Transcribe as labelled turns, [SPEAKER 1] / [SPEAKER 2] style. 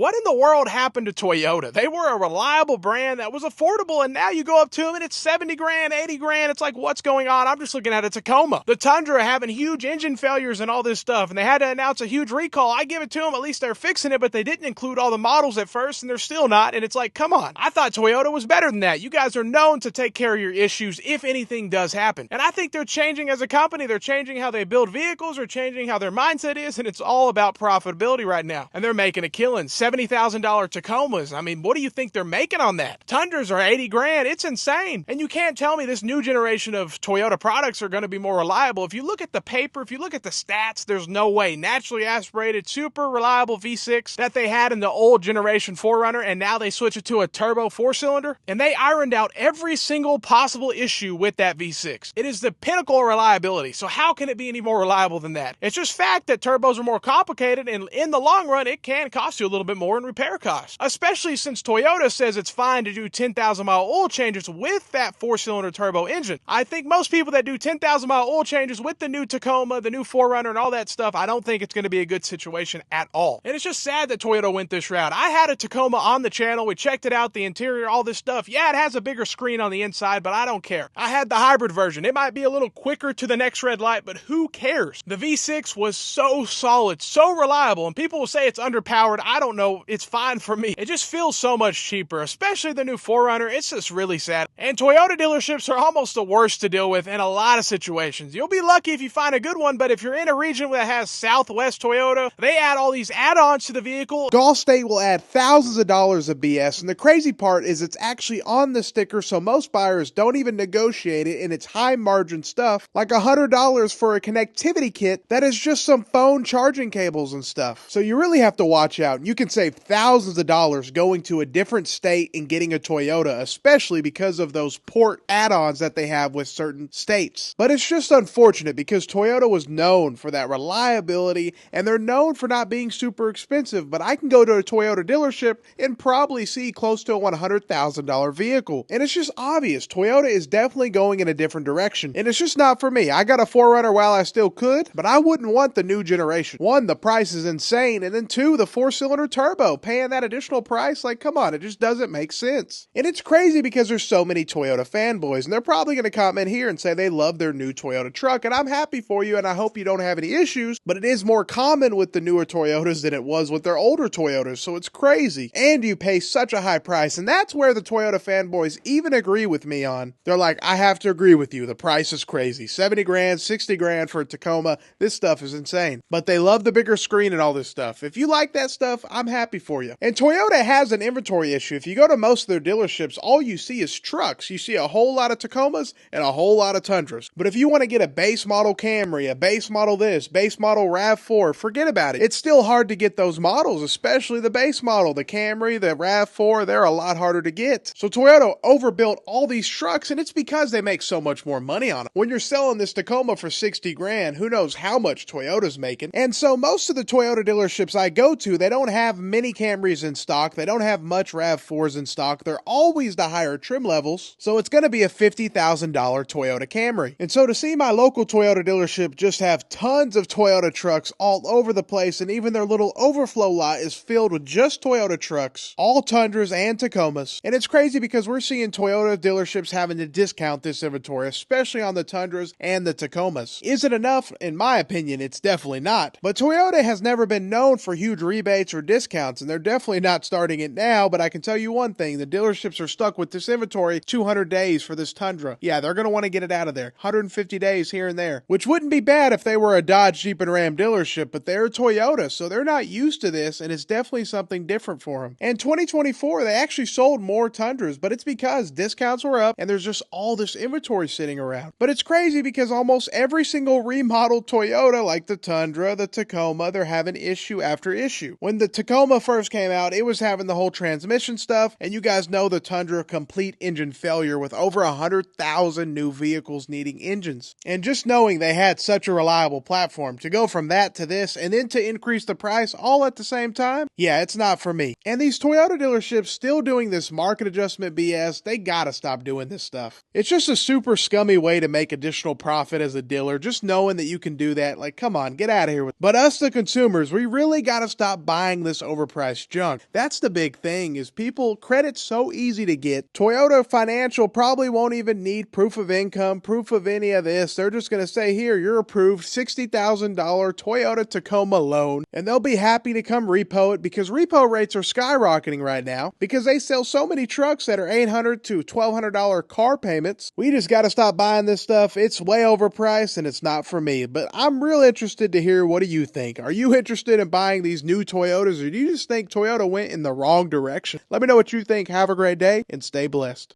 [SPEAKER 1] What in the world happened to Toyota? They were a reliable brand that was affordable, and now you go up to them and it's 70 grand, 80 grand. It's like, what's going on? I'm just looking at a Tacoma. The Tundra having huge engine failures and all this stuff, and they had to announce a huge recall. I give it to them. At least they're fixing it, but they didn't include all the models at first, and they're still not. And it's like, come on. I thought Toyota was better than that. You guys are known to take care of your issues if anything does happen. And I think they're changing as a company. They're changing how they build vehicles, or changing how their mindset is, and it's all about profitability right now. And they're making a killing. $70,000 Tacomas. I mean, what do you think they're making on that? Tundras are 80 grand. It's insane. And you can't tell me this new generation of Toyota products are going to be more reliable. If you look at the paper, if you look at the stats, there's no way. Naturally aspirated, super reliable V6 that they had in the old generation 4Runner, and now they switch it to a turbo 4-cylinder, and they ironed out every single possible issue with that V6. It is the pinnacle of reliability. So how can it be any more reliable than that? It's just fact that turbos are more complicated, and in the long run, it can cost you a little bit more in repair costs, especially since Toyota says it's fine to do 10,000 mile oil changes with that 4-cylinder turbo engine. I think most people that do 10,000 mile oil changes with the new Tacoma, the new 4Runner, and all that stuff, I don't think it's going to be a good situation at all. And it's just sad that Toyota went this route. I had a Tacoma on the channel. We checked it out, the interior, all this stuff. Yeah, it has a bigger screen on the inside, but I don't care. I had the hybrid version. It might be a little quicker to the next red light, but who cares? The V6 was so solid, so reliable, and people will say it's underpowered. I don't know. It's fine for me. It just feels so much cheaper, especially the new 4Runner. It's just really sad. And Toyota dealerships are almost the worst to deal with in a lot of situations. You'll be lucky if you find a good one, but if you're in a region that has Southwest Toyota, they add all these add-ons to the vehicle.
[SPEAKER 2] Allstate will add thousands of dollars of BS, and the crazy part is it's actually on the sticker, so most buyers don't even negotiate it, and it's high margin stuff, like $100 for a connectivity kit that is just some phone charging cables and stuff. So you really have to watch out. You can save thousands of dollars going to a different state and getting a Toyota, especially because of those port add-ons that they have with certain states. But it's just unfortunate because Toyota was known for that reliability, and they're known for not being super expensive, but I can go to a Toyota dealership and probably see close to a $100,000 vehicle. And it's just obvious, Toyota is definitely going in a different direction, and it's just not for me. I got a 4Runner while I still could, but I wouldn't want the new generation. One, the price is insane, and then two, the 4-cylinder turbo, paying that additional price, like come on, it just doesn't make sense. And it's crazy because there's so many Toyota fanboys, and they're probably going to comment here and say they love their new Toyota truck, and I'm happy for you, and I hope you don't have any issues, but it is more common with the newer Toyotas than it was with their older Toyotas, so it's crazy. And you pay such a high price, and that's where the Toyota fanboys even agree with me on. They're like, I have to agree with you, the price is crazy. 70 grand, 60 grand for a Tacoma, this stuff is insane. But they love the bigger screen and all this stuff. If you like that stuff, I'm happy for you. And Toyota has an inventory issue. If you go to most of their dealerships, all you see is trucks. You see a whole lot of Tacomas and a whole lot of Tundras. But if you want to get a base model Camry, a base model this, base model RAV4, forget about it. It's still hard to get those models, especially the base model. The Camry, the RAV4, they're a lot harder to get. So Toyota overbuilt all these trucks, and it's because they make so much more money on them. When you're selling this Tacoma for 60 grand, who knows how much Toyota's making. And so most of the Toyota dealerships I go to, they don't have many Camrys in stock. They don't have much RAV4s in stock. They're always the higher trim levels. So it's going to be a $50,000 Toyota Camry. And so to see my local Toyota dealership just have tons of Toyota trucks all over the place, and even their little overflow lot is filled with just Toyota trucks, all Tundras and Tacomas. And it's crazy because we're seeing Toyota dealerships having to discount this inventory, especially on the Tundras and the Tacomas. Is it enough? In my opinion, it's definitely not. But Toyota has never been known for huge rebates or discounts, and they're definitely not starting it now, but I can tell you one thing, the dealerships are stuck with this inventory 200 days for this Tundra. Yeah, they're going to want to get it out of there. 150 days here and there, which wouldn't be bad if they were a Dodge, Jeep, and Ram dealership, but they're Toyota, so they're not used to this, and it's definitely something different for them. And 2024, they actually sold more Tundras, but it's because discounts were up, and there's just all this inventory sitting around. But it's crazy because almost every single remodeled Toyota, like the Tundra, the Tacoma, they're having issue after issue. When the Tacoma first came out, it was having the whole transmission stuff, and you guys know the Tundra complete engine failure with over 100,000 new vehicles needing engines. And just knowing they had such a reliable platform, to go from that to this, and then to increase the price all at the same time, yeah, it's not for me. And these Toyota dealerships still doing this market adjustment BS, they gotta stop doing this stuff. It's just a super scummy way to make additional profit as a dealer, just knowing that you can do that. Like, come on, get out of here with. But us, the consumers, we really gotta stop buying this overpriced junk. That's the big thing, is people, credit's so easy to get. Toyota Financial probably won't even need proof of income, proof of any of this. They're just going to say, here, you're approved, $60,000 Toyota Tacoma loan, and they'll be happy to come repo it, because repo rates are skyrocketing right now because they sell so many trucks that are $800 to $1,200 car payments. We just got to stop buying this stuff. It's way overpriced and it's not for me, but I'm real interested to hear, what do you think? Are you interested in buying these new Toyotas, or do you just think Toyota went in the wrong direction? Let me know what you think. Have a great day and stay blessed.